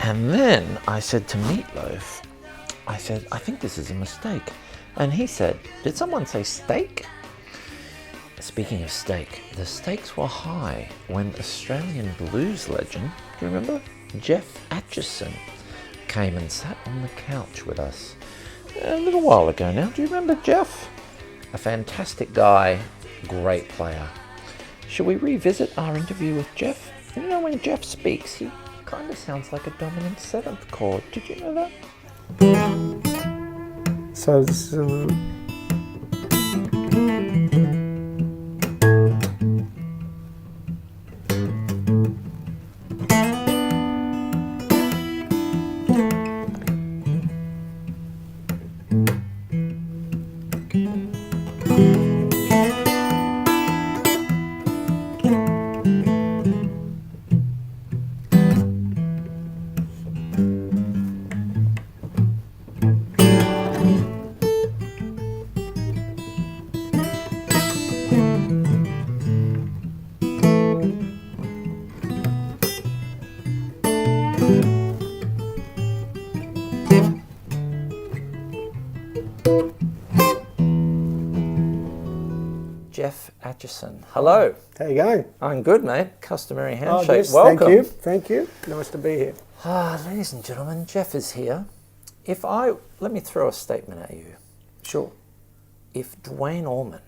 And then I said to Meatloaf, I said, I think this is a mistake. And he said, did someone say steak? Speaking of steak, the stakes were high when Australian blues legend, do you remember, Geoff Achison, came and sat on the couch with us a little while ago now. Do you remember Geoff? A fantastic guy, great player. Should we revisit our interview with Geoff? You know, when Geoff speaks, he kind of sounds like a dominant seventh chord. Did you know that? So this Geoff Achison. Hello. How you going? I'm good, mate. Customary handshake. Yes, Welcome. Thank you. Nice to be here. Ladies and gentlemen, Geoff is here. Let me throw a statement at you. Sure. If Dwayne Allman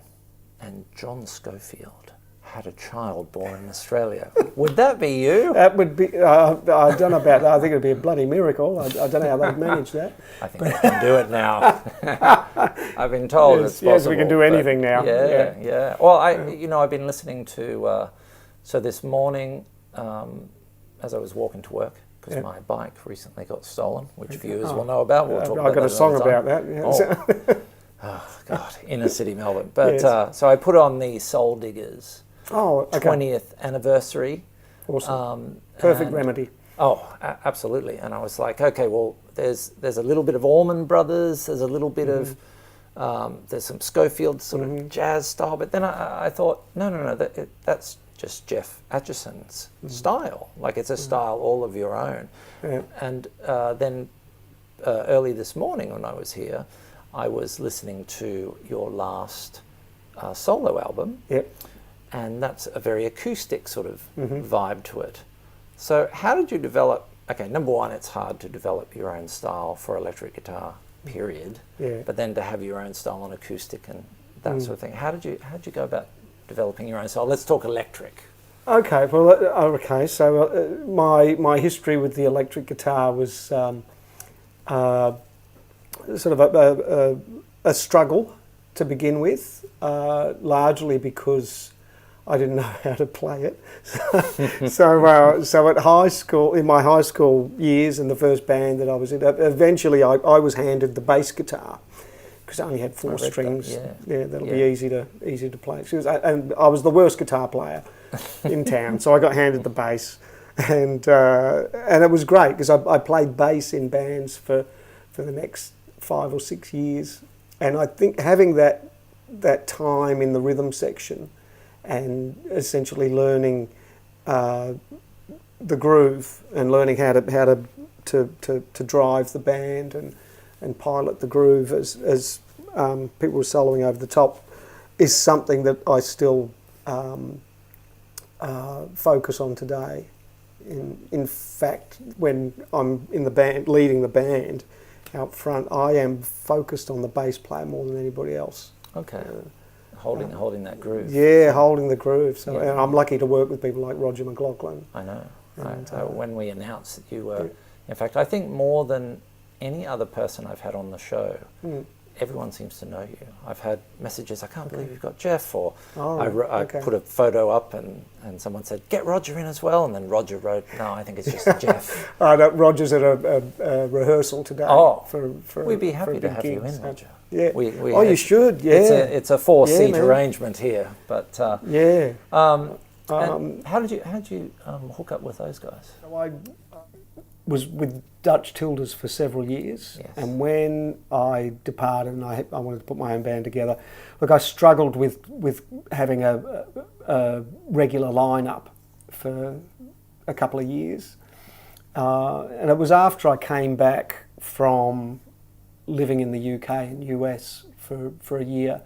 and John Schofield had a child born in Australia, would that be you? That would be, I don't know about that. I think it would be a bloody miracle. I don't know how they'd manage that. I think we can do it now. I've been told it's possible. Yes, we can do anything now. Yeah. Well, I've been listening to, so this morning, as I was walking to work, because my bike recently got stolen, which viewers will know about. We'll talk about I've got a song about that. Yeah. Oh, God, inner city Melbourne. But so I put on the Soul Diggers 20th anniversary. Awesome. Perfect remedy. Oh, absolutely. And I was like, okay, well, there's a little bit of Allman Brothers, there's a little bit of, there's some Schofield sort of jazz style, but then I thought, no, that's just Geoff Achison's style. Like, it's a style all of your own. Yeah. And then early this morning when I was here, I was listening to your last solo album. Yep. And that's a very acoustic sort of vibe to it. So how did you develop, okay, number one, it's hard to develop your own style for electric guitar, period. Yeah. But then to have your own style on acoustic and that sort of thing. How did you go about developing your own style? Let's talk electric. Okay, well, so my history with the electric guitar was sort of a struggle to begin with, largely because I didn't know how to play it. So at high school, in my high school years, in the first band that I was in, eventually I was handed the bass guitar because it only had four strings. That'll be easy to play. And I was the worst guitar player in town, so I got handed the bass, and it was great because I played bass in bands for the next 5 or 6 years, and I think having that time in the rhythm section and essentially learning the groove and learning how to drive the band and pilot the groove as people were soloing over the top is something that I still focus on today. In fact, when I'm in the band, leading the band out front, I am focused on the bass player more than anybody else. Okay. Holding that groove. Yeah, holding the groove. So and I'm lucky to work with people like Roger McLaughlin. I know. And, when we announced that you were, in fact, I think more than any other person I've had on the show, everyone seems to know you. I've had messages, I can't believe you've got Geoff, or I put a photo up and someone said, get Roger in as well, and then Roger wrote, no, I think it's just Geoff. Roger's at a rehearsal today. For we'd be happy to have you in, Roger. Yeah. You should, yeah. It's a 4-seat arrangement here, but... and how did you hook up with those guys? So I was with Dutch Tilders for several years, and when I departed and I wanted to put my own band together, look, I struggled with having a regular lineup for a couple of years, And it was after I came back from living in the UK and US for a year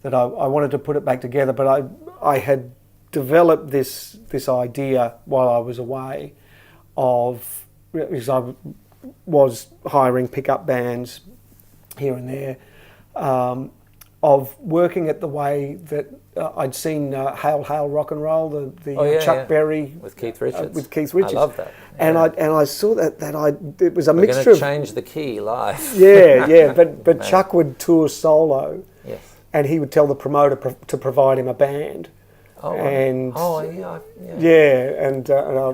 that I wanted to put it back together. But I had developed this idea while I was away of, because I was hiring pickup bands here and there, of working it the way that I'd seen Hail Hail Rock and Roll, the Chuck Berry with Keith Richards. I love that. Yeah. And I saw that it was a We're mixture going of to change the key live. yeah, but Chuck would tour solo, Yes. and he would tell the promoter to provide him a band. Oh, and and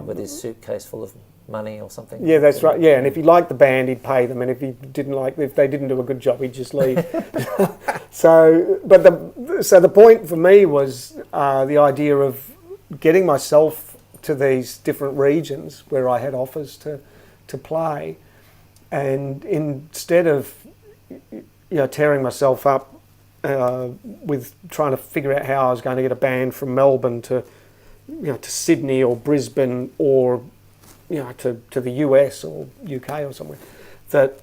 with his suitcase full of money or something. Yeah, that's right. Yeah, and if he liked the band, he'd pay them, and if they didn't do a good job, he'd just leave. So the point for me was the idea of getting myself to these different regions where I had offers to play, and instead of tearing myself up with trying to figure out how I was going to get a band from Melbourne to Sydney or Brisbane or to the US or UK or somewhere, that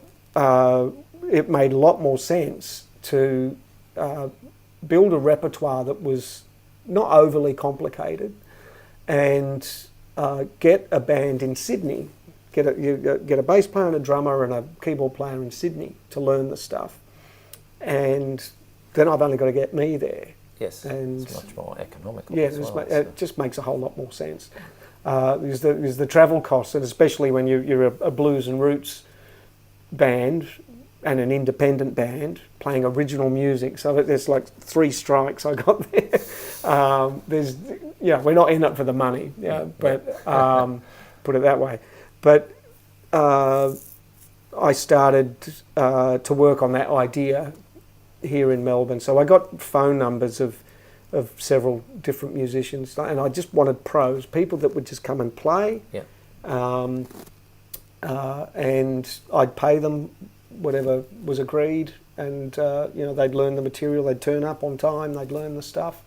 it made a lot more sense to build a repertoire that was not overly complicated, and get a band in Sydney, get a bass player and a drummer and a keyboard player in Sydney to learn the stuff, and then I've only got to get me there. Yes, and it's much more economical. Yeah, it just makes a whole lot more sense. There's the travel costs, and especially when you're a blues and roots band and an independent band playing original music. So there's like 3 strikes I got there. We're not in it for the money, but put it that way. But I started to work on that idea here in Melbourne. So I got phone numbers of several different musicians, and I just wanted pros, people that would just come and play. Yeah. And I'd pay them whatever was agreed, and they'd learn the material, they'd turn up on time, they'd learn the stuff.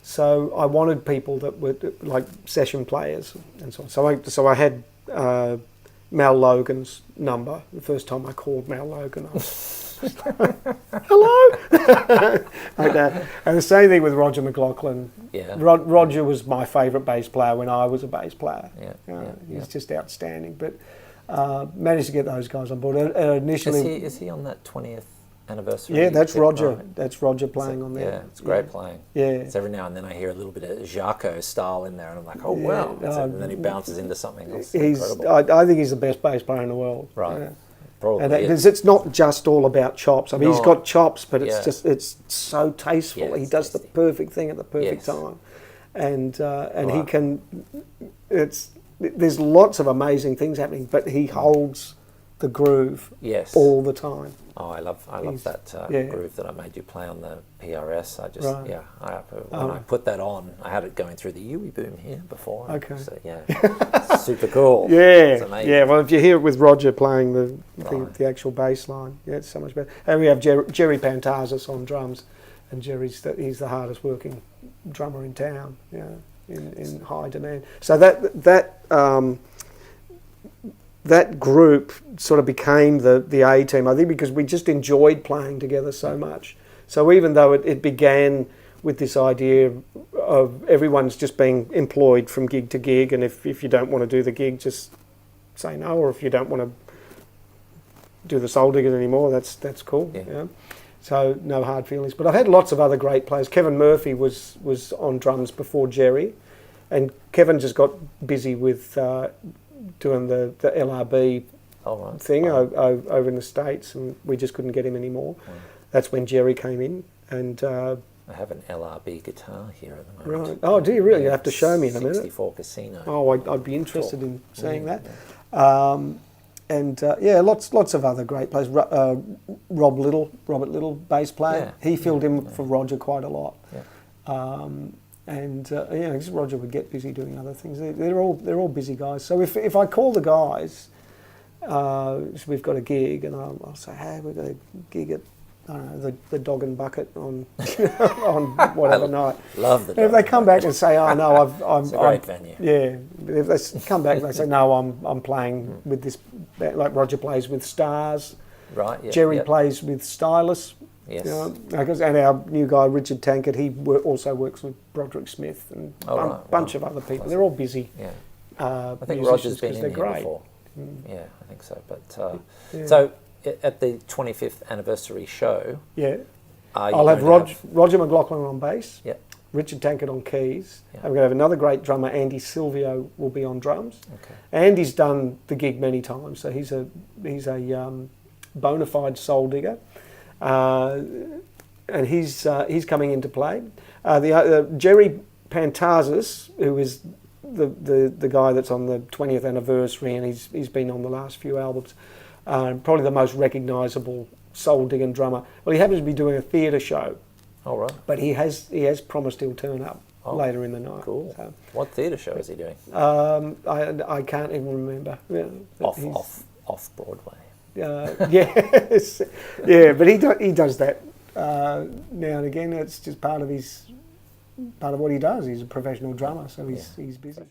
So I wanted people that were like session players and so on. So I had Mal Logan's number. The first time I called Mal Logan, I was hello. And the same thing with Roger McLaughlin. Yeah. Roger was my favourite bass player when I was a bass player. He's just outstanding. But managed to get those guys on board. Initially, is he on that 20th anniversary? Yeah, that's Roger. Right? That's Roger playing on there. Yeah, it's great playing. Yeah. It's every now and then I hear a little bit of Jaco style in there, and I'm like, oh wow! And then he bounces into something else. Incredible. I think he's the best bass player in the world. Right. Yeah. Probably. Because it's not just all about chops. I mean, he's got chops, but it's so tasteful. Yeah, he does tasty. The perfect thing at the perfect time, and he can. There's lots of amazing things happening, but he holds the groove all the time. Oh, I love that groove that I made you play on the PRS. I just when I put that on, I had it going through the Yui boom here before. Okay. So, it's super cool. Yeah, it's amazing. Yeah. Well, if you hear it with Roger playing the actual bass line, it's so much better. And we have Jerry Pantazis on drums, and he's the hardest working drummer in town. In high demand. So that group sort of became the A team, I think, because we just enjoyed playing together so much. So even though it began with this idea of everyone's just being employed from gig to gig, and if you don't want to do the gig, just say no, or if you don't want to do the soul diggers anymore, that's cool. Yeah. So no hard feelings. But I've had lots of other great players. Kevin Murphy was on drums before Jerry, and Kevin just got busy with doing the LRB thing over in the States, and we just couldn't get him anymore. That's when Jerry came in, and I have an LRB guitar here at the moment. Right. Oh, do you really? You have to show me in a minute. 64 Casino. Oh, I'd be interested in seeing that. Yeah. Lots of other great players. Robert Little, bass player. He filled in for Roger quite a lot. Yeah. Because Roger would get busy doing other things. They're all busy guys. So if I call the guys, so we've got a gig, and I'll say, hey, we've got a gig at I don't know, the dog and bucket on on whatever night. Love the dog. And if they come back and say, "Oh no, It's a great venue. Yeah, if they come back and they say, "No, I'm playing with this," like Roger plays with Stars, Right. Yeah, Jerry yeah. plays with Stylus. Yes. You know, and our new guy Richard Tankard, he also works with Broderick Smith and a bunch of other people. They're all busy. Yeah. I think musicians Roger's been in they're here great. before. Yeah, I think so. But Yeah. so at the 25th anniversary show, Yeah, are you I'll have going to Roger McLaughlin on bass. Yeah. Richard Tankard on keys. Yeah. And we're going to have another great drummer, Andy Silvio, will be on drums. Okay. Andy's done the gig many times, so he's a bona fide soul digger, and he's coming into play. Jerry Pantazis, who is the guy that's on the 20th anniversary, and he's been on the last few albums, probably the most recognisable soul digging drummer. Well, he happens to be doing a theatre show. All right. But he has promised he'll turn up later in the night. Cool. So, What theatre show is he doing? I can't even remember. Yeah, Off Broadway. Yes, yeah, but he does that now and again. It's just part of what he does. He's a professional drummer, so he's busy.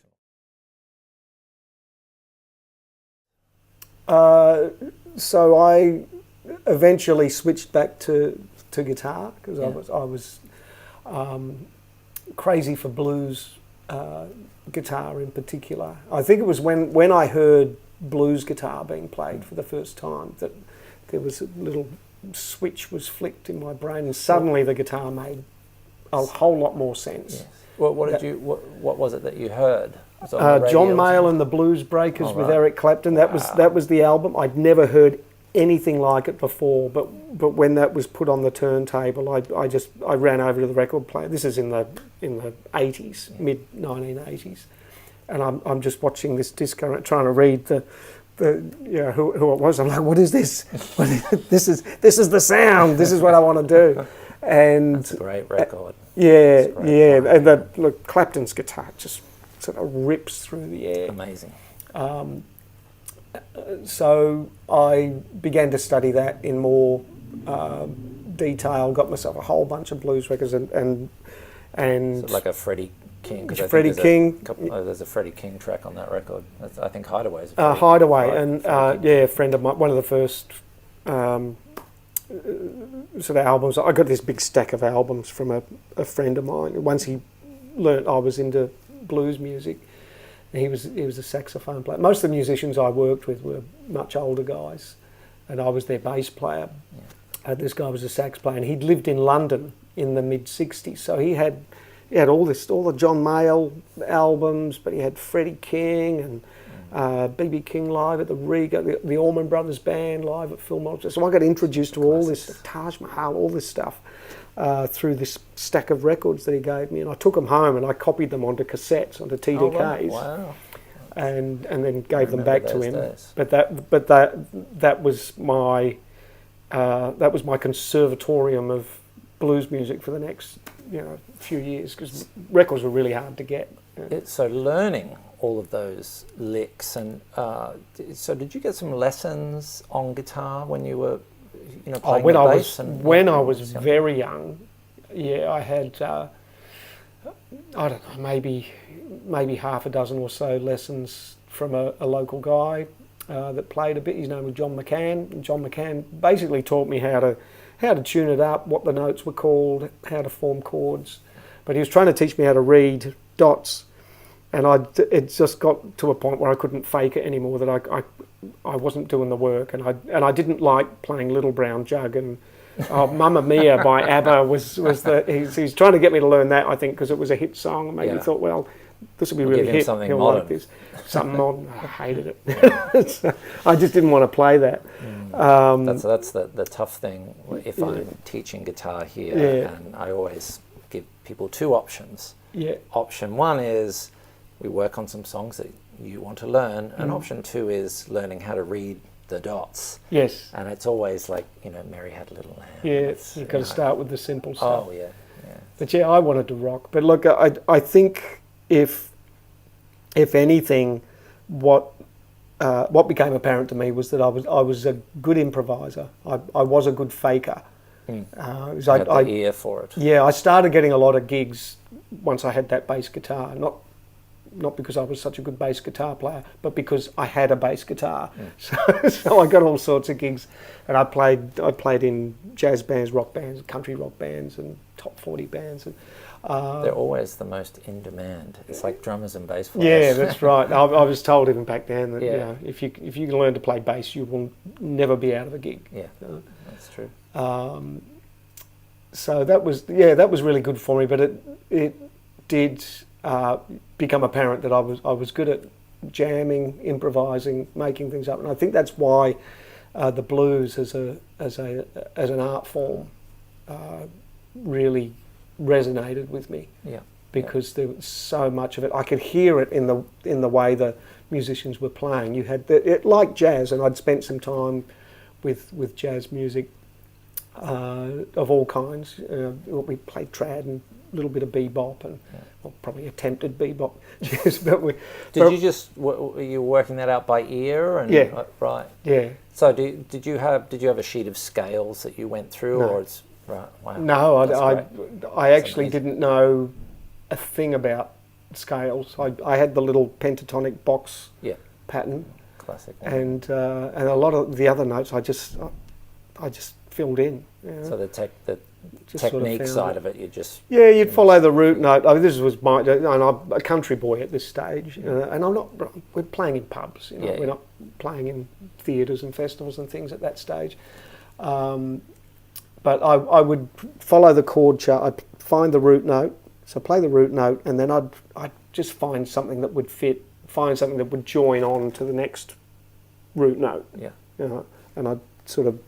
So I eventually switched back to guitar because I was crazy for blues guitar in particular. I think it was when I heard blues guitar being played for the first time that there was a little switch was flicked in my brain, and suddenly the guitar made a whole lot more sense. Yes. Well, what was it that you heard? Was it on the John radio? Mayall and the Blues Breakers with right. Eric Clapton. That was the album. I'd never heard anything like it before, but when that was put on the turntable, I ran over to the record player. This is in the 80s, mid 1980s, and I'm just watching this disc, trying to read the who it was. I'm like, what is this? This is the sound. This is what I want to do. And That's a great record. And Clapton's guitar just sort of rips through the air. Amazing. So I began to study that in more detail. Got myself a whole bunch of blues records and So like a Freddie King. 'Cause I think Freddie King. There's a Freddie King track on that record. I think Hideaway's. Hideaway, and a friend of mine, one of the first sort of albums. I got this big stack of albums from a friend of mine. Once he learnt I was into blues music, he was a saxophone player. Most of the musicians I worked with were much older guys, and I was their bass player. Yeah. This guy was a sax player, and he'd lived in London in the mid '60s, so he had all the John Mayall albums, but he had Freddie King and B.B. King live at the Riga, the Allman Brothers Band live at Phillip. So I got introduced to all this, Taj Mahal, all this stuff through this stack of records that he gave me, and I took them home and I copied them onto cassettes, onto TDKs, wow. and then gave them back to him. Days. But that was my conservatorium of blues music for the next few years, because records were really hard to get. So learning all of those licks, and so did you get some lessons on guitar when you were playing the bass? When I was very young, I had I don't know, maybe half a dozen or so lessons from a local guy that played a bit. His name was John McCann. And John McCann basically taught me how to tune it up, what the notes were called, how to form chords. But he was trying to teach me how to read dots, and it just got to a point where I couldn't fake it anymore. That I wasn't doing the work, and I didn't like playing Little Brown Jug and Mamma Mia by ABBA was he's trying to get me to learn that, I think, because it was a hit song, and maybe thought, well, this will be really hit. Something He'll modern. like this. Something modern. I hated it. So I just didn't want to play that. That's the tough thing if I'm teaching guitar here, and I always give people two options. Yeah. Option one is we work on some songs that you want to learn, and option two is learning how to read the dots. Yes. And it's always like, Mary Had a Little Lamb. Yeah, you've got to start with the simple stuff. Oh, yeah. But I wanted to rock. But look, I think if anything, what became apparent to me was that I was a good improviser. I was a good faker. 'Cause You had the ear for it. Yeah, I started getting a lot of gigs once I had that bass guitar. Not because I was such a good bass guitar player, but because I had a bass guitar. So I got all sorts of gigs, and I played in jazz bands, rock bands, country rock bands, and top 40 bands. And they're always the most in demand. It's like drummers and bass players. yeah, that's right. I was told even back then that Yeah. if you can learn to play bass, you will never be out of a gig. Yeah, that's true. So that was really good for me, but it did become apparent that I was good at jamming, improvising, making things up, and I think that's why the blues as an art form really resonated with me. Yeah, because there was so much of it. I could hear it in the way the musicians were playing. You had it like jazz, and I'd spent some time with jazz music of all kinds. We played trad and a little bit of bebop, and well, probably attempted bebop. Were you working that out by ear? And, Yeah. Right. Yeah. So did you have a sheet of scales that you went through, No. or it's right? Wow. No, I actually amazing. didn't know a thing about scales. I had the little pentatonic box pattern, Classic. and a lot of the other notes I just filled in. You know? So the Just sort of technique found side it. of it, you just You'd follow the root note. I mean, this was and I'm a country boy at this stage, and we're playing in pubs. We're not playing in theatres and festivals and things at that stage. But I would follow the chord chart. I'd find the root note, so play the root note, and then I'd just find something that would fit, find something that would join on to the next root note. Yeah. And I'd sort of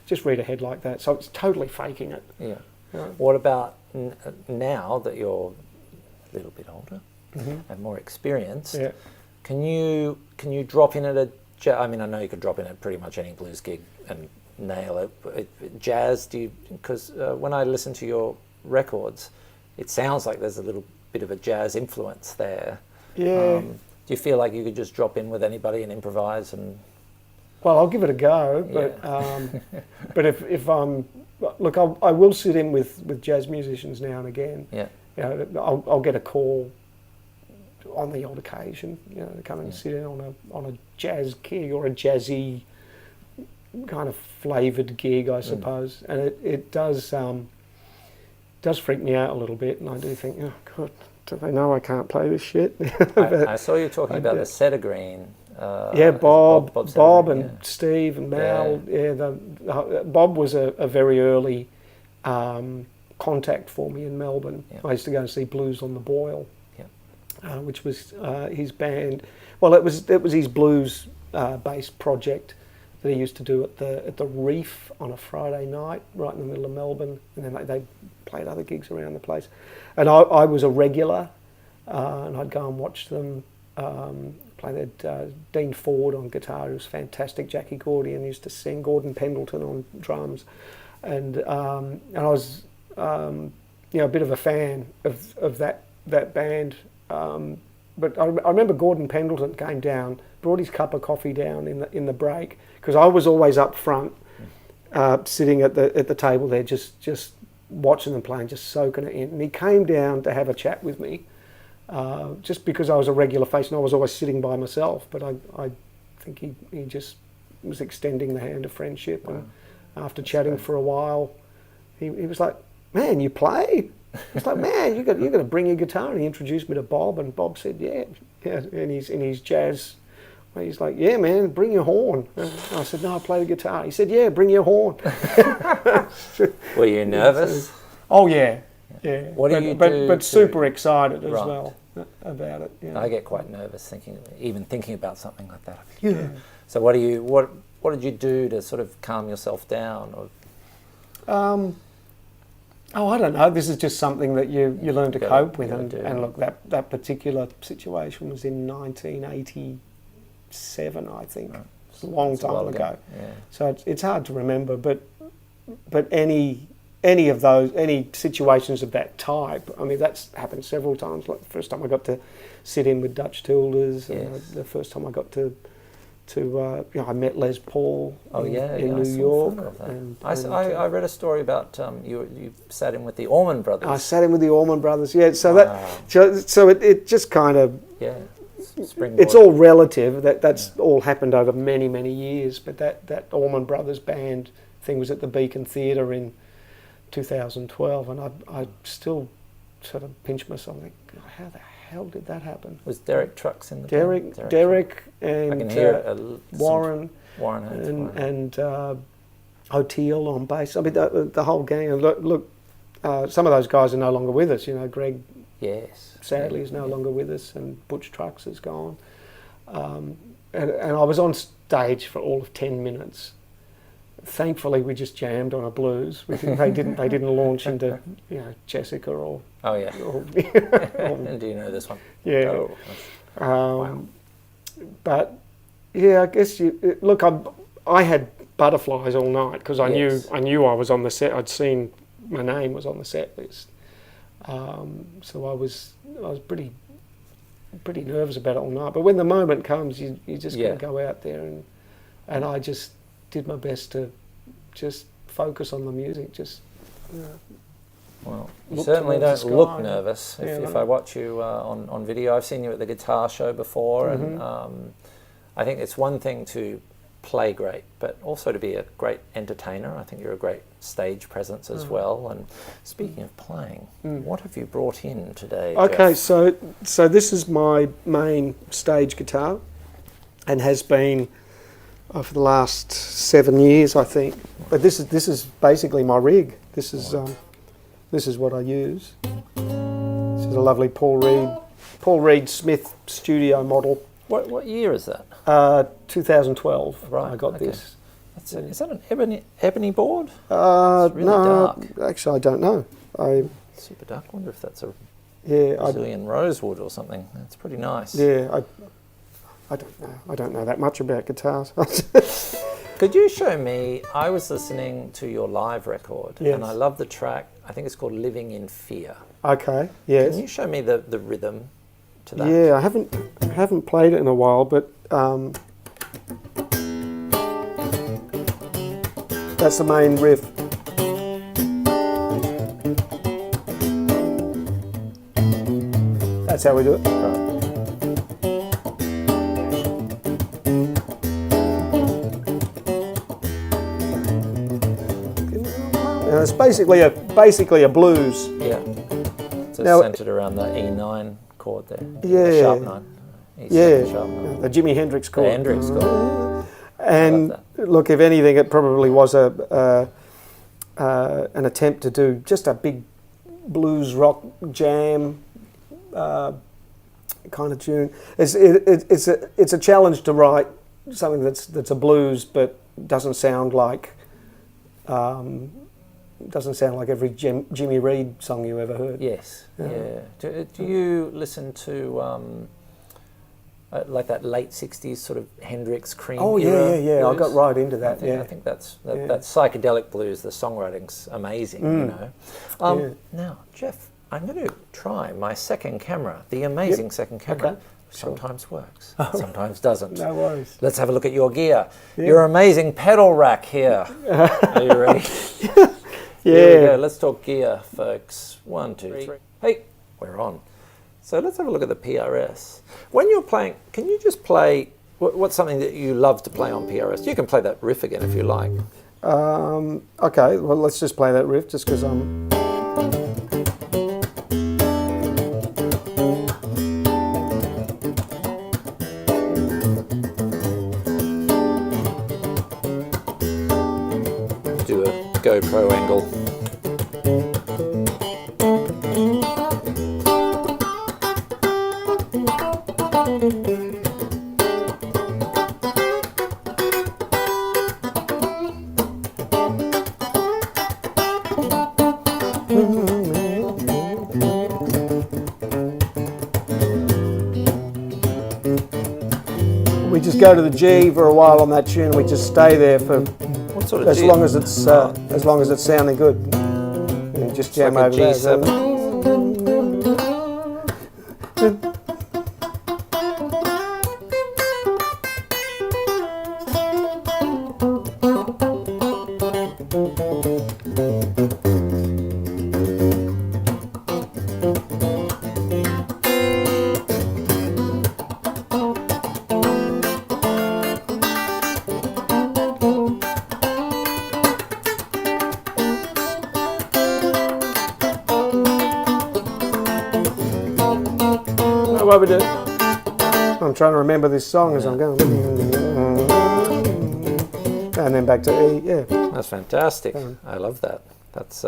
just read ahead like that. So it's totally faking it. Yeah. What about now that you're a little bit older and more experienced? Yeah. Can you drop in at I mean, I know you could drop in at pretty much any blues gig and nail it. Jazz, because when I listen to your records, it sounds like there's a little bit of a jazz influence there. Yeah. Do you feel like you could just drop in with anybody and improvise? And well, I'll give it a go, but but if I'm I will sit in with jazz musicians now and again. Yeah. I'll get a call on the odd occasion, to come and sit in on a jazz gig or a jazzy kind of flavoured gig, I suppose, and it does freak me out a little bit, and I do think, oh God, do they know I can't play this shit? I saw you talking about the Seta Green. Bob and Steve and Mal. Bob was a very early contact for me in Melbourne. I used to go and see Blues on the Boil, which was his band. Well, it was his blues based project that he used to do at the Reef on a Friday night, right in the middle of Melbourne, and then they played other gigs around the place. And I was a regular, and I'd go and watch them. Played Dean Ford on guitar, who was fantastic. Jackie Gordian used to sing. Gordon Pendleton on drums, and I was a bit of a fan of that band. But I remember Gordon Pendleton came down, brought his cup of coffee down in the break, because I was always up front, sitting at the table there, just watching them play and just soaking it in. And he came down to have a chat with me. Just because I was a regular face and I was always sitting by myself, but I think he just was extending the hand of friendship. Wow. And after chatting for a while, he was like, "Man, you play?" It's like, "Man, you got to bring your guitar." And he introduced me to Bob, and Bob said, "Yeah." And he's jazz. He's like, "Yeah, man, bring your horn." And I said, "No, I play the guitar." He said, "Yeah, bring your horn." Were you nervous? Oh yeah. Yeah, what do you do? But super excited as well about it. Yeah. I get quite nervous thinking about something like that. Yeah. So what did you do to sort of calm yourself down? Or? I don't know. This is just something that you learn to cope with, and look, that particular situation was in 1987, I think. Right. It's a long time ago. Yeah. So it's hard to remember, but any situations of that type, I mean, that's happened several times. Like the first time I got to sit in with Dutch Tilders, the first time I got to I met Les Paul in New I saw a York. photo of that. I read a story about you sat in with the Allman Brothers. I sat in with the Allman Brothers, yeah. So it just kind of... Yeah. It's all relative. That's all happened over many, many years. But that Allman Brothers Band thing was at the Beacon Theatre in 2012, and I still sort of pinch myself and think, how the hell did that happen? Was Derek Trucks in the band? Derek and I can hear Warren and O'Teal on bass. I mean, the whole gang. And look, some of those guys are no longer with us. Greg. Yes. Sadly, is no longer with us, and Butch Trucks is gone. And I was on stage for all of 10 minutes. Thankfully, we just jammed on a blues. They didn't launch into Jessica or. Oh yeah. And do you know this one? Yeah. Oh, wow. But yeah, I guess look. I had butterflies all night because I knew I was on the set. I'd seen my name was on the set list. So I was pretty nervous about it all night. But when the moment comes, you just got to go out there, and I just did my best to just focus on the music. Well, you certainly don't look nervous. If I watch you on video, I've seen you at the guitar show before, and I think it's one thing to play great, but also to be a great entertainer. I think you're a great stage presence as well. And speaking of playing, what have you brought in today, Okay, Geoff? so this is my main stage guitar, and has been for the last 7 years, I think. But this is basically my rig. This is what I use. This is a lovely Paul Reed Smith studio model. What year is that? 2012. Right, I got this. Is that an ebony board? It's really dark. Actually, I don't know. Super dark. I wonder if that's a Yeah, Brazilian rosewood or something. That's pretty nice. Yeah, I don't know. I don't know that much about guitars. Could you show me? I was listening to your live record, Yes. and I love the track. I think it's called "Living in Fear." Okay. Yes. Can you show me the rhythm to that? Yeah, I haven't played it in a while, but that's the main riff. That's how we do it. Right. Now, it's basically a blues. Yeah. So Now- centered around the E9 chord there. Yeah. The sharp 9. E7 sharp 9. The Jimi Hendrix chord. The Hendrix chord. And look, if anything, it probably was an attempt to do just a big blues rock jam kind of tune. It's a challenge to write something that's a blues but doesn't sound like every Jimmy Reed song you ever heard. Yes. Yeah. Do you listen to like that late '60s sort of Hendrix Cream? Oh era yeah. I blues? got right into that. I think that's that psychedelic blues. The songwriting's amazing. You know. Now, Geoff, I'm going to try my second camera, the amazing second camera. Okay. Sometimes works, sometimes doesn't. No worries. Let's have a look at your gear. Your amazing pedal rack here. Are you ready? Here we go. Let's talk gear, folks. 1, 2, 3. Hey, we're on. So let's have a look at the PRS. When you're playing, can you just play, what's something that you love to play on PRS? You can play that riff again if you like. Okay, well, let's just play that riff just because I'm... Do a GoPro angle. We just go to the G for a while on that tune, and we just stay there for What sort of as G? long as it's sounding good. And just jam like a over G7. that. what we do? I'm trying to remember this song as I'm going. And then back to E, yeah. That's fantastic. I love that. That's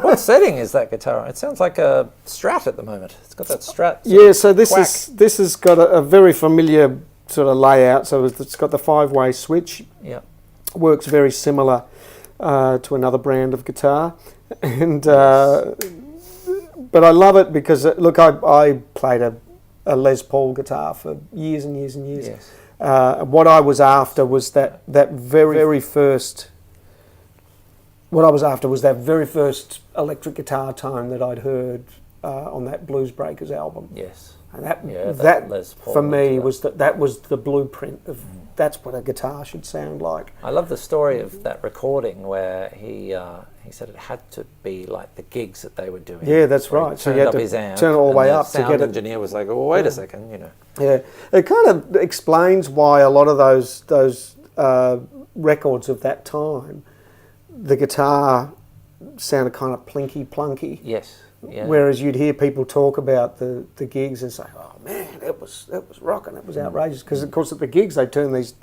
what setting is that guitar on? It sounds like a Strat at the moment. It's got that Strat. Yeah, so this has got a very familiar sort of layout. So it's got the 5-way switch. Yeah. Works very similar to another brand of guitar, and but I love it because look, I played a Les Paul guitar for years and years and years. Yes. What I was after was that very first. What I was after was that very first electric guitar tone that I'd heard on that Blues Breakers album. Yes. And that Les Paul for me was that was the blueprint of that's what a guitar should sound like. I love the story of that recording where he said it had to be like the gigs that they were doing. Yeah, that's right. So he had to turn it all the way up to get it. The engineer was like, "Oh, wait a second," you know. Yeah, it kind of explains why a lot of those records of that time, the guitar sounded kind of plinky plunky. Yes. Yeah. Whereas you'd hear people talk about the gigs and say, "Oh man, it was rocking, it was outrageous." Because of course at the gigs they turn these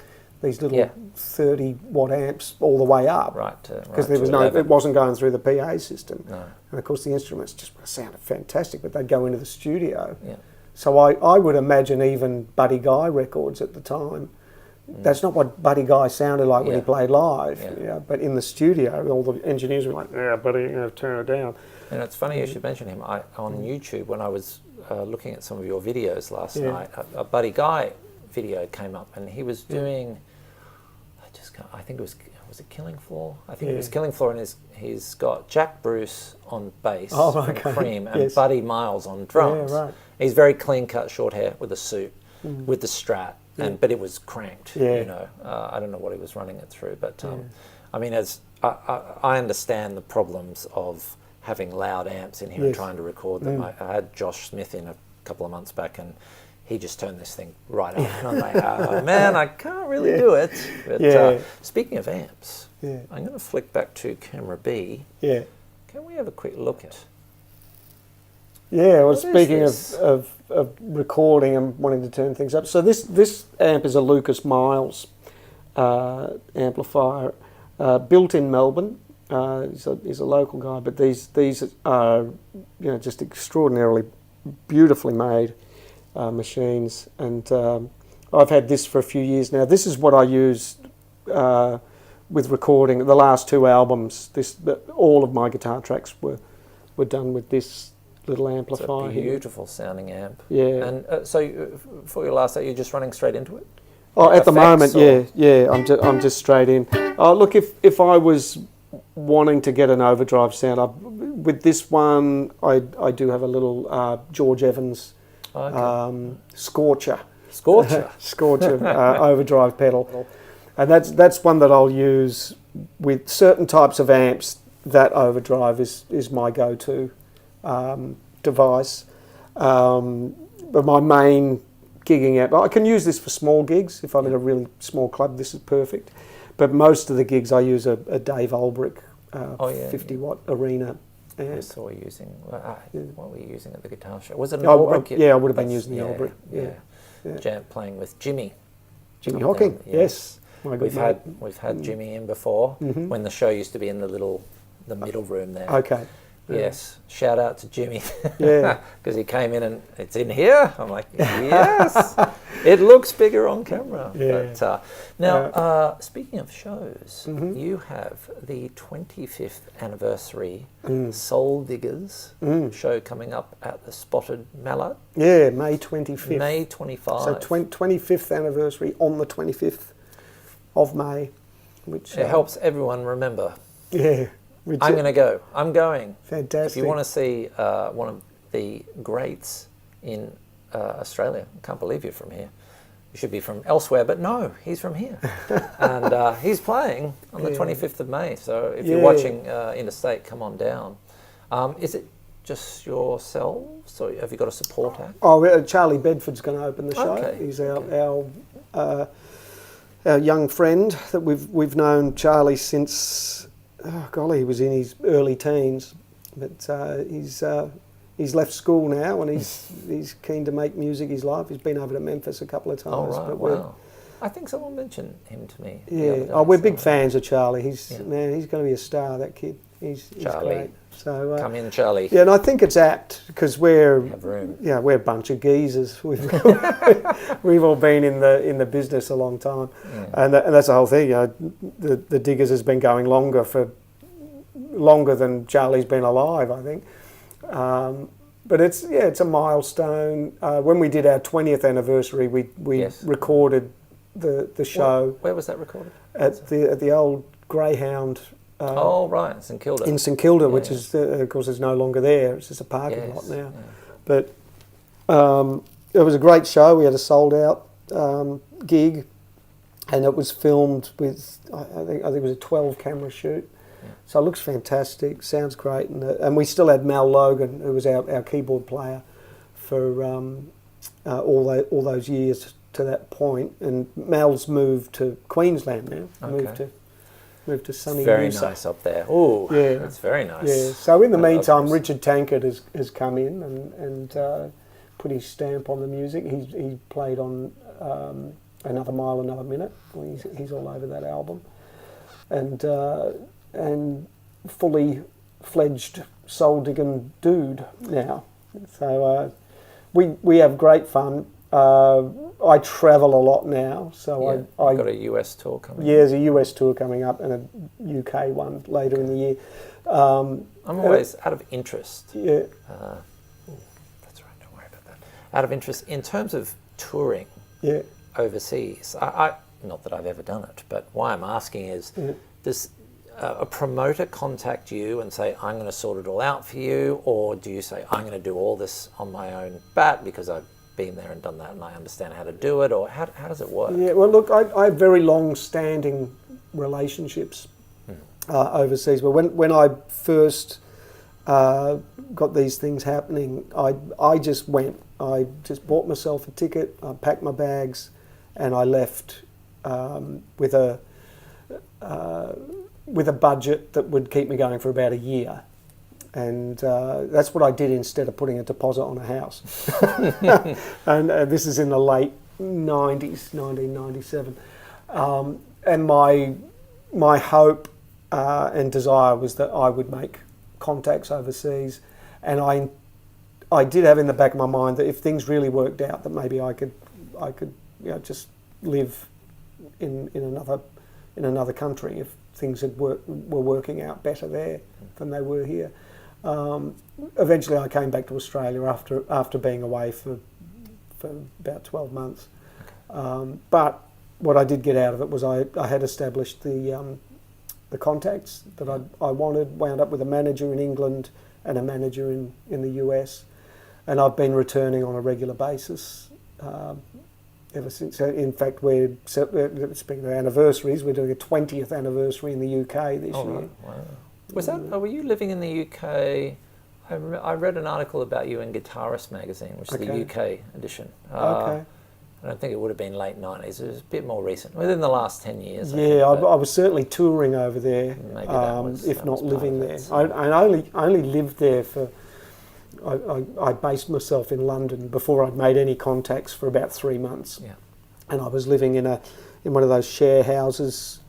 little 30-watt amps all the way up, right? Because there was it wasn't going through the PA system. No. And of course the instruments just sounded fantastic, but they'd go into the studio. Yeah. So I would imagine even Buddy Guy records at the time. That's not what Buddy Guy sounded like when he played live. Yeah. But in the studio, all the engineers were like, "Yeah, buddy, turn it down." And it's funny you should mention him. On YouTube, when I was looking at some of your videos last night, a Buddy Guy video came up, and he was doing. I think it was Killing Floor. I think it was Killing Floor, and he's got Jack Bruce on bass from Cream and Buddy Miles on drums. Yeah, right. He's very clean cut, short hair with a suit, with the Strat, but it was cranked. Yeah. You know, I don't know what he was running it through, but I mean, as I understand the problems of having loud amps in here and trying to record them. I had Josh Smith in a couple of months back, and he just turned this thing right up. And I'm like, oh, man, I can't really do it. But speaking of amps, I'm going to flick back to camera B. Yeah. Can we have a quick look at? Yeah, well, speaking of recording and wanting to turn things up, so this amp is a Lucas Miles amplifier, built in Melbourne. He's a local guy, but these are just extraordinarily beautifully made machines, and I've had this for a few years now. This is what I use with recording the last 2 albums. All of my guitar tracks were done with this little amplifier. It's a beautiful sounding amp. Yeah. And so for your last set, you're just running straight into it? Oh, at the moment, I'm just straight in. Look, if I was wanting to get an overdrive sound, with this one, I do have a little George Evans Scorcher overdrive pedal, and that's one that I'll use with certain types of amps. That overdrive is my go-to device, but my main gigging amp, I can use this for small gigs. If I'm in a really small club, this is perfect, but most of the gigs I use a Dave Olbrich 50-watt arena amp. I saw you using, what were you using at the guitar show? Was it an Olbrich? Yeah, I would have been using the Olbrich. Yeah. Playing with Jimmy Hocking, yes. We've had Jimmy in before when the show used to be in the middle room there. Okay. Yes, shout out to Jimmy. Yeah. Because he came in and it's in here. I'm like, yes, it looks bigger on camera. Yeah. But, now, speaking of shows, you have the 25th anniversary Soul Diggers show coming up at the Spotted Mallet. Yeah, May 25th. May 25. So 25th anniversary on the 25th of May. Which it helps everyone remember. Yeah. I'm going to go. I'm going. Fantastic. If you want to see one of the greats in Australia, I can't believe you're from here. You should be from elsewhere, but no, he's from here. And he's playing on the 25th of May. So if you're watching interstate, come on down. Is it just yourselves, or have you got a support act? Oh, Charlie Bedford's going to open the show. Okay. He's our young friend that we've known Charlie since... Oh golly, he was in his early teens, but he's he's left school now, and he's keen to make music his life. He's been over to Memphis a couple of times. Oh, right, but wow. I think someone mentioned him to me. Yeah, we're big fans of Charlie. He's going to be a star, that kid. He's Charlie. Great. So come in, Charlie. Yeah, and I think it's apt because we're a bunch of geezers. We've all been in the business a long time, and that's the whole thing. The Diggers has been going longer than Charlie's been alive, I think. But it's a milestone. When we did our 20th anniversary, we recorded the show. Where was that recorded? At the old Greyhound. Right, St Kilda. In St Kilda, which is, of course, is no longer there. It's just a parking lot now. Yeah. But it was a great show. We had a sold-out gig, and it was filmed with, I think it was a 12-camera shoot. Yeah. So it looks fantastic, sounds great. And we still had Mal Logan, who was our keyboard player for all those years to that point. And Mal's moved to Queensland now, moved to sunny Very Noosa. nice up there. Oh, yeah, it's very nice. Yeah. So in the meantime, Richard Tankard has come in and put his stamp on the music. He played on Another Mile, Another Minute. He's all over that album, and fully fledged soul digging dude now. So we have great fun. I travel a lot now, so I got a US tour coming. Yeah, there's a US tour coming up and a UK one later in the year. I'm always out of interest. Yeah. That's right. Don't worry about that. Out of interest in terms of touring. Yeah. Overseas. I not that I've ever done it, but why I'm asking is, does a promoter contact you and say, I'm going to sort it all out for you, or do you say, I'm going to do all this on my own bat because I've been there and done that and I understand how to do it, or how does it work? Yeah, well, look, I have very long-standing relationships overseas, but when I first got these things happening, I just went. I just bought myself a ticket, I packed my bags, and I left with a budget that would keep me going for about a year. And that's what I did instead of putting a deposit on a house. And this is in the late 90s, 1997. And my hope and desire was that I would make contacts overseas. And I did have in the back of my mind that if things really worked out, that maybe I could just live in another country if things were working out better there than they were here. Eventually I came back to Australia after being away for about 12 months. But what I did get out of it was I had established the contacts that I wanted, wound up with a manager in England and a manager in the US, and I've been returning on a regular basis ever since. In fact, speaking of anniversaries, we're doing a 20th anniversary in the UK this year. Right. Wow. Were you living in the UK? I read an article about you in Guitarist magazine, which is the UK edition. I don't think it would have been late 90s. It was a bit more recent, within the last 10 years. Yeah, I was certainly touring over there, if not living there. I only lived there for... I based myself in London before I'd made any contacts for about 3 months. Yeah. And I was living in one of those share houses.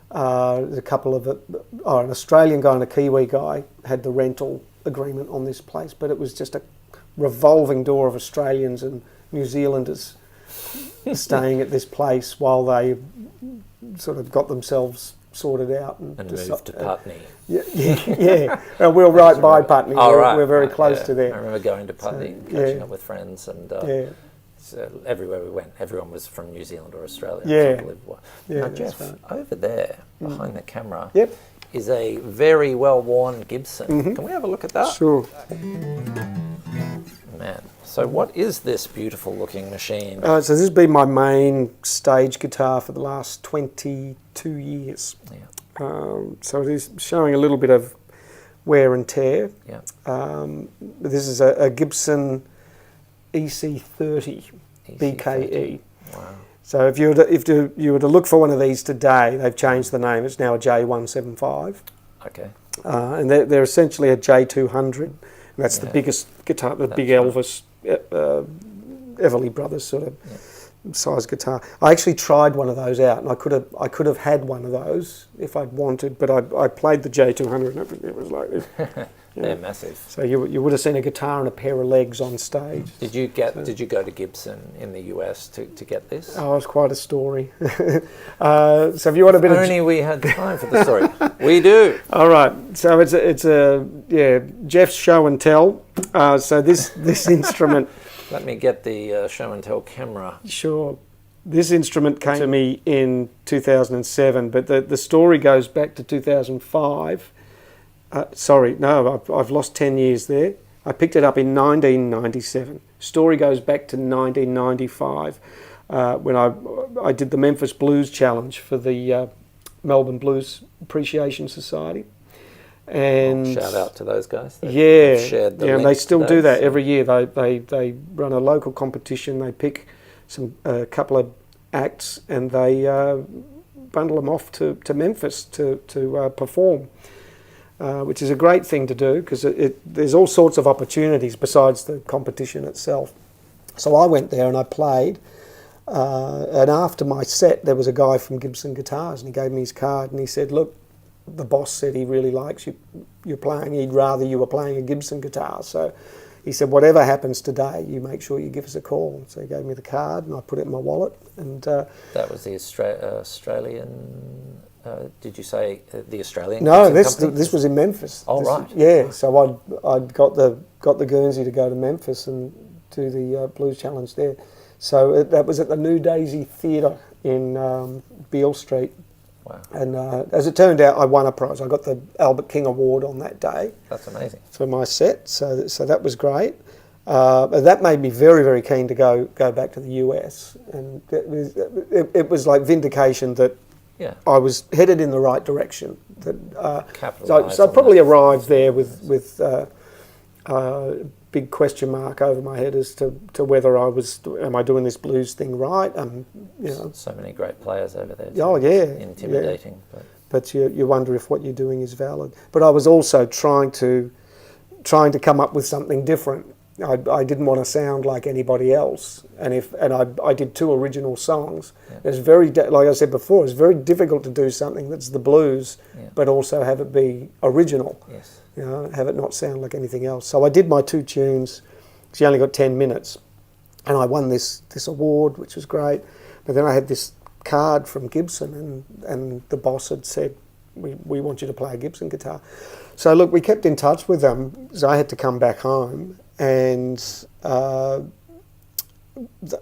A couple of an Australian guy and a Kiwi guy had the rental agreement on this place, but it was just a revolving door of Australians and New Zealanders staying at this place while they sort of got themselves sorted out and moved to Putney. Yeah. We're right by Putney. We're very close to there. I remember going to Putney, catching up with friends, and so everywhere we went, everyone was from New Zealand or Australia. Now, Geoff, over there, behind the camera, is a very well-worn Gibson. Mm-hmm. Can we have a look at that? Sure. Man, so what is this beautiful-looking machine? So this has been my main stage guitar for the last 22 years. Yeah. So it is showing a little bit of wear and tear. Yeah. This is a Gibson EC30 BKE. Wow. So if you were to look for one of these today, they've changed the name. It's now a J175. Okay. And they're essentially a J200. And that's the biggest guitar, the big Elvis, Everly Brothers sort of size guitar. I actually tried one of those out, and I could have had one of those if I'd wanted, but I played the J200, and it was like this. They're massive. So you would have seen a guitar and a pair of legs on stage. Did you go to Gibson in the US to get this? Oh, it's quite a story. So if you want a bit Only we had time for the story. We do. All right. So it's Geoff's show and tell. So this instrument. Let me get the show and tell camera. Sure. This instrument came to me in 2007, but the story goes back to 2005. I've lost 10 years there. I picked it up in 1997. Story goes back to 1995 when I did the Memphis Blues Challenge for the Melbourne Blues Appreciation Society. And shout out to those guys. They've shared the and they still do that every year. They run a local competition. They pick a couple of acts and they bundle them off to Memphis to perform. Which is a great thing to do because there's all sorts of opportunities besides the competition itself. So I went there and I played, and after my set there was a guy from Gibson Guitars and he gave me his card and he said, look, the boss said he really likes you're playing, he'd rather you were playing a Gibson guitar. So he said, whatever happens today, you make sure you give us a call. So he gave me the card and I put it in my wallet. And that was the Australian... did you say the Australian? No, this was in Memphis. Oh, right. Yeah, so I'd got the Guernsey to go to Memphis and do the Blues Challenge there. So that was at the New Daisy Theatre in Beale Street. Wow. And as it turned out, I won a prize. I got the Albert King Award on that day. That's amazing. For my set, so that was great. That made me very, very keen to go back to the US. And it was like vindication that I was headed in the right direction. So I probably arrived there with a big question mark over my head as to whether am I doing this blues thing right? So many great players over there. Oh yeah, intimidating. Yeah. But you wonder if what you're doing is valid. But I was also trying to come up with something different. I didn't want to sound like anybody else, and I did 2 original songs. Yeah. It's like I said before, it's very difficult to do something that's the blues, but also have it be original. Yes. Have it not sound like anything else. So I did my 2 tunes. She only got 10 minutes, and I won this award, which was great. But then I had this card from Gibson, and the boss had said, "We want you to play a Gibson guitar." So look, we kept in touch with them. So I had to come back home. And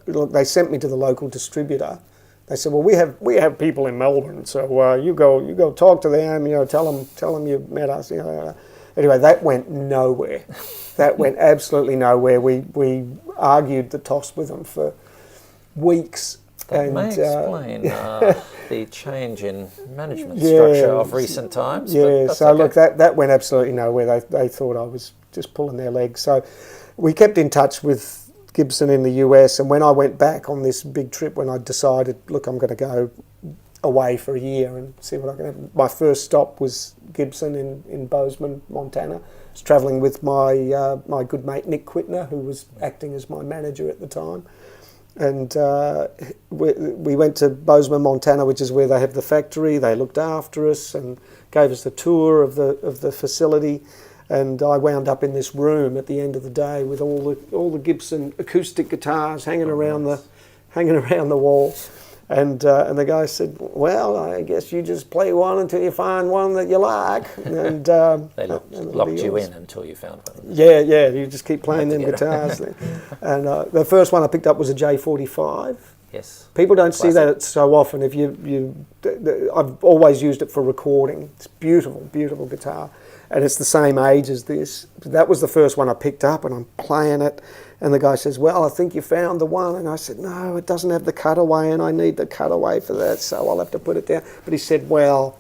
look, they sent me to the local distributor. They said, "Well, we have people in Melbourne, so you go talk to them. Tell them you met us." Anyway, that went nowhere. That went absolutely nowhere. We argued the toss with them for weeks. That may explain the change in management structure of recent times. Yeah, so okay. Look, that went absolutely nowhere. They thought I was just pulling their legs. So we kept in touch with Gibson in the US, and when I went back on this big trip, when I decided, look, I'm going to go away for a year and see what I can have. My first stop was Gibson in Bozeman, Montana. I was travelling with my good mate Nick Quitner, who was acting as my manager at the time. And we went to Bozeman, Montana, which is where they have the factory. They looked after us and gave us the tour of the facility. And I wound up in this room at the end of the day with all the Gibson acoustic guitars hanging around the wall. And the guy said, "Well, I guess you just play one until you find one that you like." And they locked you in until you found one. Yeah, you just keep playing them guitars. And the first one I picked up was a J45. Yes. People don't see that so often. I've always used it for recording. It's beautiful, beautiful guitar. And it's the same age as this. That was the first one I picked up, and I'm playing it. And the guy says, "Well, I think you found the one." And I said, "No, it doesn't have the cutaway, and I need the cutaway for that, so I'll have to put it down." But he said, "Well,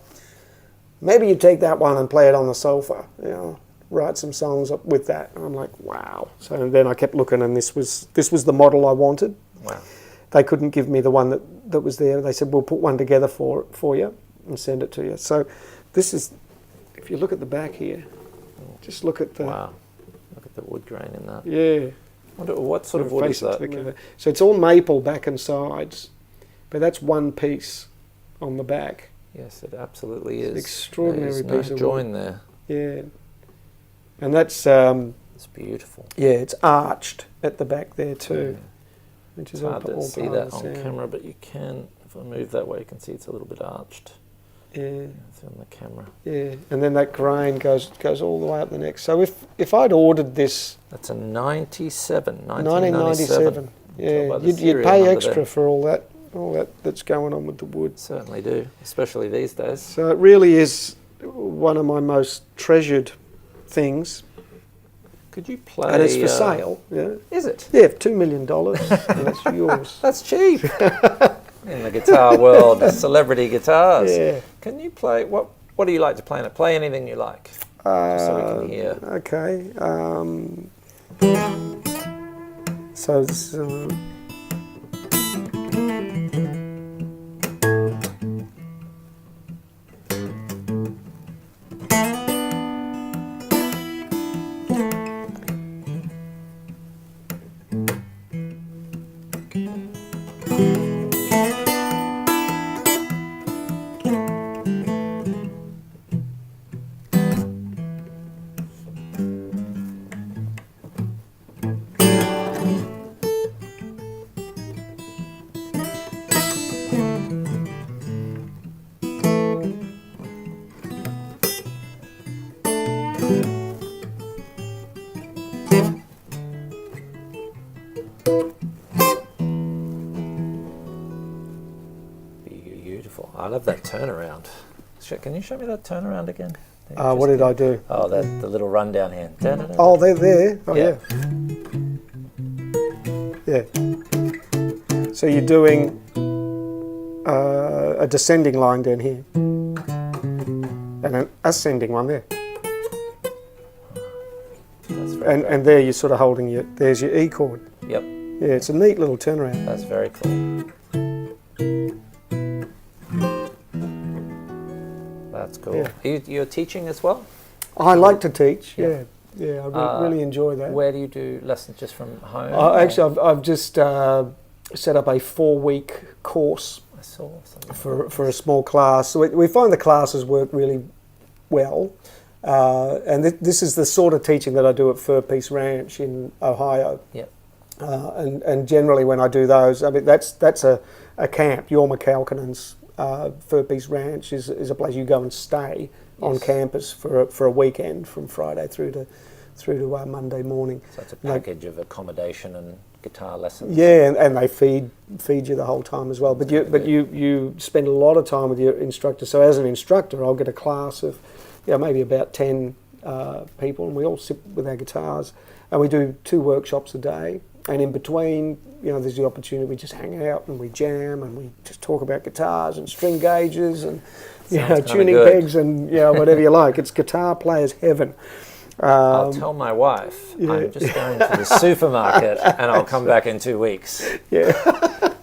maybe you take that one and play it on the sofa, write some songs up with that." And I'm like, wow. So then I kept looking, and this was the model I wanted. Wow. They couldn't give me the one that was there. They said, "We'll put one together for you and send it to you." So this is, if you look at the back here, just look at the... Wow. Look at the wood grain in that. Yeah. What sort of wood is that? So it's all maple back and sides, but that's one piece on the back. Yes, it absolutely is. Extraordinary There's piece no of join wood. there. Yeah. And that's... it's beautiful. Yeah, it's arched at the back there too. Yeah. Which is It's hard to see that on sound. camera, but you can, if I move that way, you can see it's a little bit arched. Yeah. It's on the camera. Yeah, and then that grain goes all the way up the neck. So if I'd ordered this... That's a 1997. Yeah, you'd pay extra for all that that's going on with the wood. Certainly do, especially these days. So it really is one of my most treasured things. Could you play... And it's for sale. Yeah. Is it? Yeah, $2 million, and that's yours. That's cheap. In the guitar world, celebrity guitars. Yeah. Can you play... What do you like to play on it? Play anything you like. Just so we can hear. Okay. So this... Beautiful. I love that turnaround. Can you show me that turnaround again? what did I do? Oh, the little rundown here. Oh, they're there. Oh, yeah. Yeah. So you're doing a descending line down here and an ascending one there. That's very And there you're sort of holding there's your E chord. Yep. Yeah, it's a neat little turnaround. That's very cool. That's cool. Yeah. You're teaching as well? I like to teach, Yeah. Yeah, I really enjoy that. Where do you do lessons, just from home? Actually, I've just set up a 4-week course I saw something for a small class. So we find the classes work really well. And this is the sort of teaching that I do at Fur Peace Ranch in Ohio. Yep. And generally when I do those, I mean, that's a camp. Jorma Kalkinen's Fur Peace Ranch is a place you go and stay on campus for a weekend from Friday through to Monday morning. So it's a package of accommodation and guitar lessons. Yeah, and they feed you the whole time as well. But you spend a lot of time with your instructor. So as an instructor, I'll get a class of maybe about 10 people, and we all sit with our guitars, and we do 2 workshops a day. And in between, there's the opportunity we just hang out and we jam and we just talk about guitars and string gauges and tuning pegs and whatever you like. It's guitar players' heaven. I'll tell my wife I'm just going to the supermarket and I'll come back in 2 weeks. Yeah,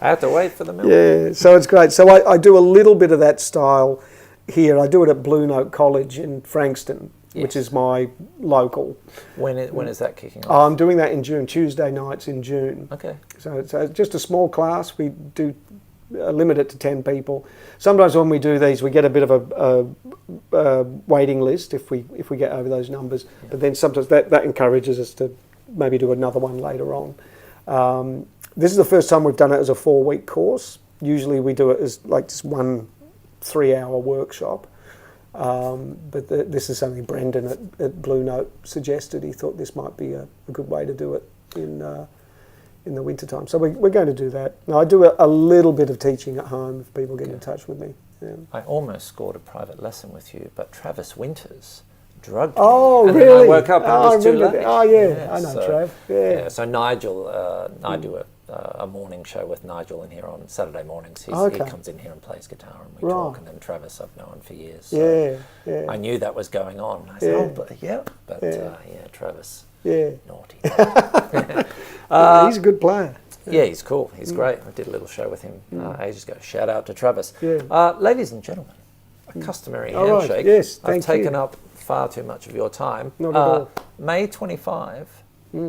I have to wait for the milk. Yeah, so it's great. So I do a little bit of that style here. I do it at Blue Note College in Frankston, which is my local. When is that kicking off? I'm doing that in June, Tuesday nights in June. Okay. So it's just a small class. We do limit it to 10 people. Sometimes when we do these, we get a bit of a waiting list if we get over those numbers. Yeah. But then sometimes that encourages us to maybe do another one later on. This is the first time we've done it as a 4-week course. Usually we do it as like just one 3-hour workshop. But this is something Brendan at Blue Note suggested. He thought this might be a good way to do it in the winter time. So we're going to do that. Now, I do a little bit of teaching at home if people get in touch with me. Yeah. I almost scored a private lesson with you, but Travis Winters drugged me. Oh, and really? Then I woke up and it was too late. Oh, yeah. I know, Trav. Yeah. So Nigel, I do a morning show with Nigel in here on Saturday mornings. He comes in here and plays guitar and we talk. And then Travis I've known for years. So yeah. I knew that was going on. I said, but Travis. Yeah. Naughty. He's a good player. Yeah, he's cool. He's great. I did a little show with him ages ago. Shout out to Travis. Yeah. Ladies and gentlemen, a customary handshake. I've taken up far too much of your time. Not at all. May 25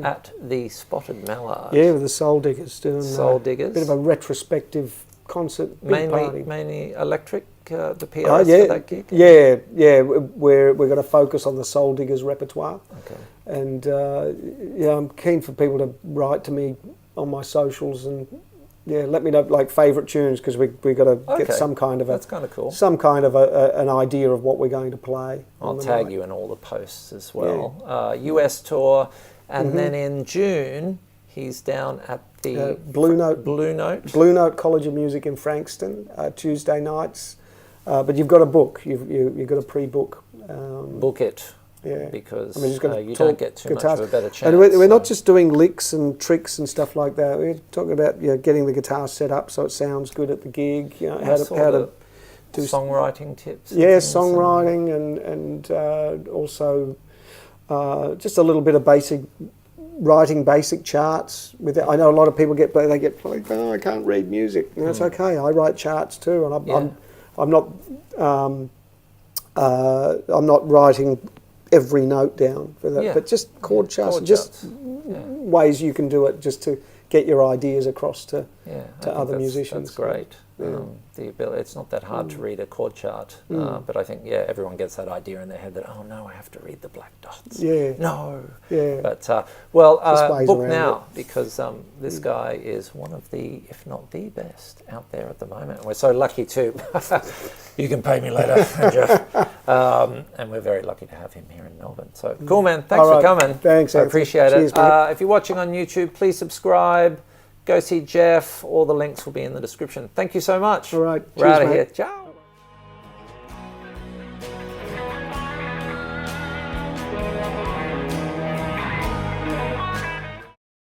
at the Spotted Mallard. Yeah, with the Soul Diggers doing Soul Diggers. a bit of a retrospective concert, big party. Mainly electric, the PRS Yeah, for that gig? yeah. We're going to focus on the Soul Diggers repertoire. Okay. And I'm keen for people to write to me on my socials and let me know like favourite tunes, because we got to get some kind of that's kind of cool. some kind of an idea of what we're going to play. I'll tag you in all the posts as well. US tour, and then in June he's down at the Blue Note Blue Note College of Music in Frankston, Tuesday nights. But you've got to book. You've got to pre-book. Book it. Yeah, because just gonna you don't get too guitars. much of a better chance. And we're not just doing licks and tricks and stuff like that. We're talking about getting the guitar set up so it sounds good at the gig. How to do songwriting tips. Yeah, songwriting and also just a little bit of writing basic charts. I know a lot of people get like, I can't read music. That's okay. I write charts too, and I'm not writing every note down for that, but just chord charts, ways you can do it just to get your ideas across to other musicians. That's great. The ability, it's not that hard to read a chord chart, but I think everyone gets that idea in their head that I have to read the black dots. But book now because this guy is one of the, if not the best out there at the moment, and we're so lucky to. You can pay me later, Geoff. And we're very lucky to have him here in Melbourne. So cool, man. Thanks for coming. Thanks. I appreciate Cheers, it. If you're watching on YouTube, please subscribe. Go see Geoff. All the links will be in the description. Thank you so much. All right. We're out of here. Ciao.